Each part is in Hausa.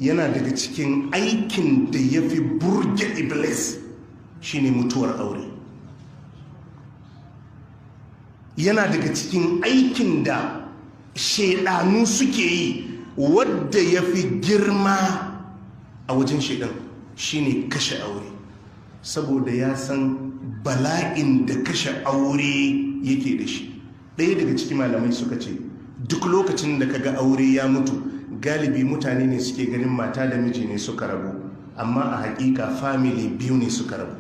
yana daga cikin aikin da ya fi burge iblis shine mutuwar aure. Yana daga cikin aikin da shaidanu suke yi wadda ya fi girma a wajen shaidan shine kashe aure, saboda ya san bala'in da kashe aure yake da shi. Ɗaya daga cikin malamai suka ce duk lokacin da kaga aure ya mutu galibi mutane ne suke ganin mata da miji ne suka rabu, amma a hakika family biyu ne suka rabu.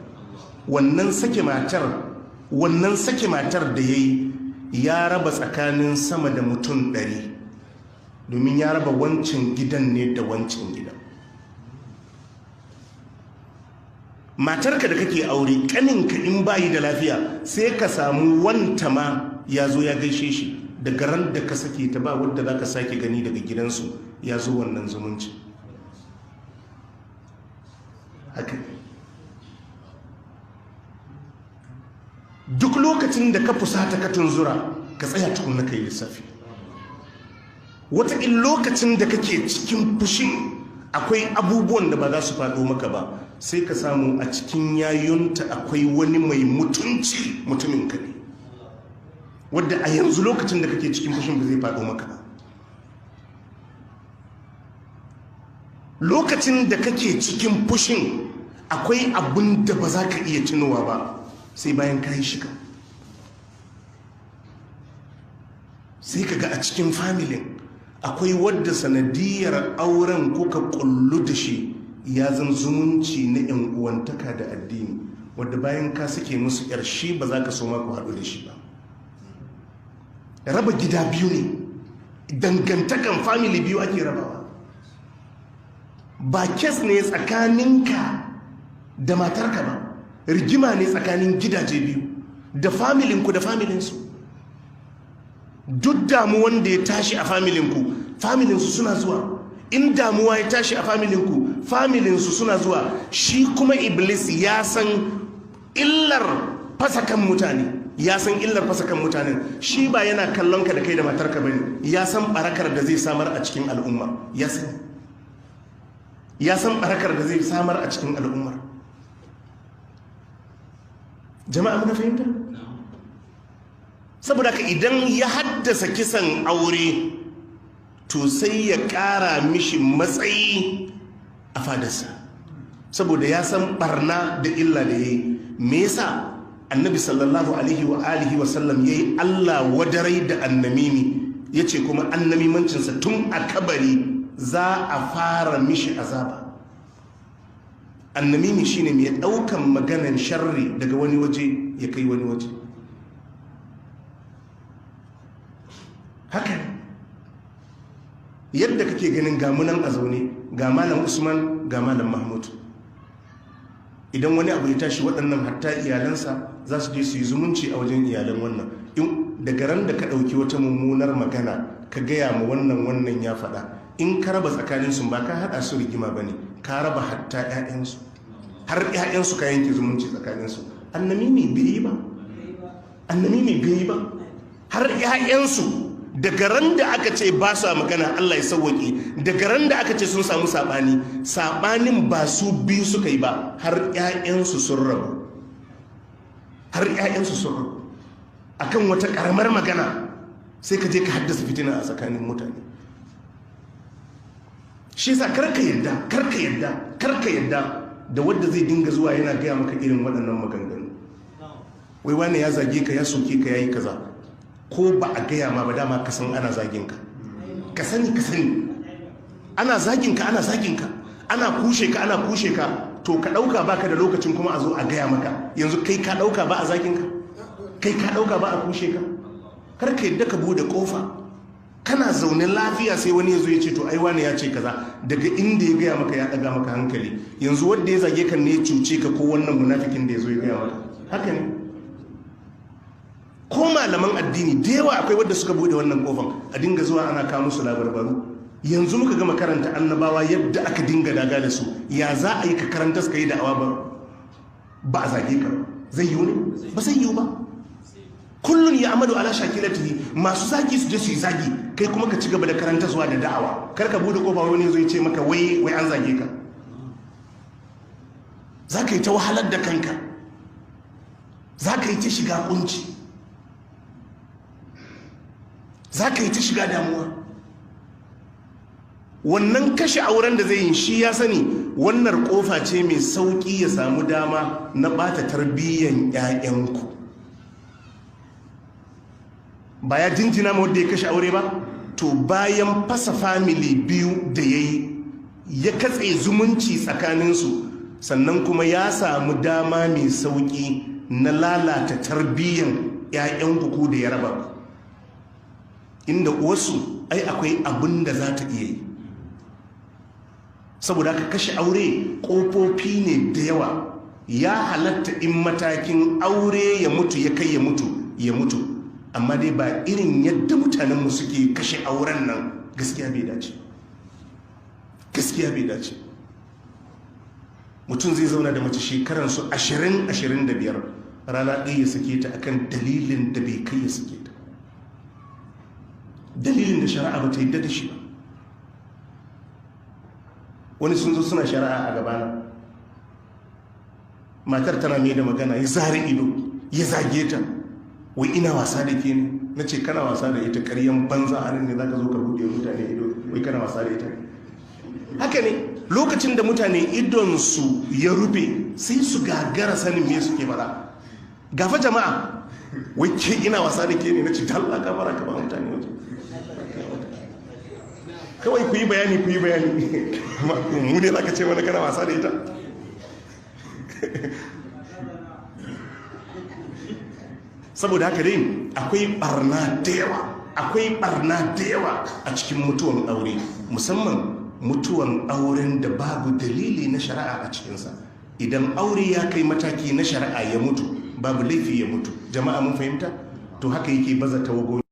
Wannan sake matar da ya yi ya raba tsakanin sama da mutum 100, domin ya raba wancan gidan ne da wancan gidan. Matarka da kake aure, kaninka in bayi da lafiya sai ka samu wanta ma ya zo ya gaishe shi, daga ran da ka sake ta ba wadda za ka sake gani daga gidansu ya zo wannan zumunci. Haka duk lokacin da ka fusata ka tunzura ka tsaya tukunna kai lissafi. Wata in lokacin da kake cikin fushin akwai abubuwan da ba za su faɗo maka ba, sai ka samu a cikin yayunta akwai wani mai mutunci, mutumin ka ne, wadda a yanzu lokacin da kake cikin fushin ba zai faɗo maka ba. Lokacin da kake cikin fushin akwai abin da ba za ka iya tunowa ba sai bayan ka yi shiga. Sai ka ga a cikin familin akwai wadda sanadiyar auren kuka kullu da shi ya zan zumunci na yan uwantaka da addini, wadda bayan ka sake musu yar shi ba za ka so ma ku haɗu da shi ba. Raba gida biyu ne, dangantakan family biyu ake rabawa. Ba kes ne tsakaninka da matarka ba, rigima ne tsakanin gidaje biyu, da familinku da familinsu. Duk damuwan da ya tashi a familinsu suna zuwa. In damuwa ya tashi a familinsu suna zuwa. Shi kuma iblis ya san illar fasakan mutanen. Shi ba yana kallon ka da kai da matarka bane, ya san barakar da zai samar a cikin al'umma. Ya san barakar da zai samar a cikin al'ummar. Jama'a muna fahimta? Saboda ka idan ya haddasa kisan aure to sai ya ƙara mishi matsayi a fadarsa, saboda ya san barna da illa da ya yi. Me yasa annabi sallallahu alaihi wa alihi wa sallam ya yi Allah wadarai da annamimi, ya ce kuma annamimancinsa tun a kabari za a fara mishi azaba. Annamimi shine mai ɗaukan maganan sharri daga wani waje ya kai wani waje. Haka yadda kake ganin gamunan a zaune, ga malam Usman ga malam Mahmud, idan wani abu ya tashi waɗannan hatta iyalansa za su je su yi zumunci a wajen iyalan wannan. In daga ran da ka ɗauki wata mummunar magana ka gaya ma wannan ya faɗa, in ka raba tsakaninsu ba ka haɗa su rigima ba ne, ka raba hatta 'ya'yansu, har 'ya'yansu ka yanke zumunci tsakaninsu. Annamimi bai yi ba, har 'ya'yansu daga ran da aka ce ba su magana Allah ya sauwaƙe, daga ran da aka ce sun samu saɓanin ba su biyu suka yi ba, har 'ya'yansu sun rabu akan wata ƙaramar magana. Sai ka je ka haddasa fitina a tsakanin mutane. Shi sa karka yadda da wadda zai dinga zuwa yana gaya maka irin waɗannan maganganu. Wai wane ya zage ka, ya soke ka, ya yi kaza. Ko ba a gaya ma ba, dama ka san ana zagin ka. Ka sani ana zagin ka, ana kushe ka, to ka ɗauka baka da lokacin kuma a zo a gaya maka. Yanzu kai ka ɗauka ba a zagin ka, kai ka ɗauka ba a kushe ka. Karka yadda ka bude kofa, kana zaune lafiya sai wani ya zo ya ce to ai wani ya ce kaza, daga inda ya gaya maka ya ɗaga maka hankali. Yanzu wanda ya zage ka ne ya cuce ka, ko wannan munafikin da ya zo ya gaya maka. Haka ne. Ko malaman addini da yawa akwai wadda suka bude wannan kofan a dinga zuwa ana kawo musu labarbaru. Yanzu muka gama karanta annabawa yadda aka dinga daga da su, ya za a yi ka karanta suka yi da'awa ba a zage ka? Zai yiwu ne? Ba zai yiwu ba. Kullun ya amadu ala shakilatihi, masu zagi su je su yi zagi, kai kuma ka ci gaba da karanta zuwa da da'awa. Kar ka bude kofa wani zai ce maka wai an zage ka. Za ka yi ta wahalar da kanka, za ka yi ta shiga kunci, za ka yi ta shiga damuwa. Wannan kashe auren da zai yi shi ya sani wannan kofa ce mai sauki ya samu dama na bata tarbiyyan 'ya'yanku. Ba ya jinjina ma wanda ya kashe aure ba? To bayan fasa family biyu da ya yi, ya katse zumunci tsakaninsu, sannan kuma ya samu dama mai sauki na lalata tarbiyyan 'ya'yanku ko da ya raba. Inda uwarsu ai akwai abin da za ta iya yi. Saboda haka kashe aure ƙofofi ne da yawa. Ya halatta in matakin aure ya mutu ya kai ya mutu, amma dai ba irin yadda mutanenmu suke kashe auren nan. Gaskiya bai dace. Mutum zai zauna da mace shekaransu 20-25, rana ɗaya ya sake ta akan dalilin da bai kai ya sake ta, dalilin da shari'a ba ta yadda da shi ba. Wani sun zo suna shari'a a gabana, matar tana mai da magana, ya zare ido ya zage ta, wai ina wasa da ke ne. Na ce kana wasa da ita, karyan banza a nan ne za ka zo ka buɗe mutane ido, wai kana wasa da ita. Haka ne, lokacin da mutane idonsu ya rufe sai su gagara sanin me suke fara. Gafa jama'a, wai ke ina wasa da ke ne. Na ce ta Allah ka fara ka ba mutane waje, kawai ku yi bayani mu ne za ka ce wani kana wasa da ita. Saboda haka dai akwai barna da yawa a cikin mutuwan aure, musamman mutuwan auren da babu dalili na shari'a a cikinsa. Idan aure ya kai mataki na shari'a ya mutu, babu laifi ya mutu. Jama'a mun fahimta? To haka yake baza tawago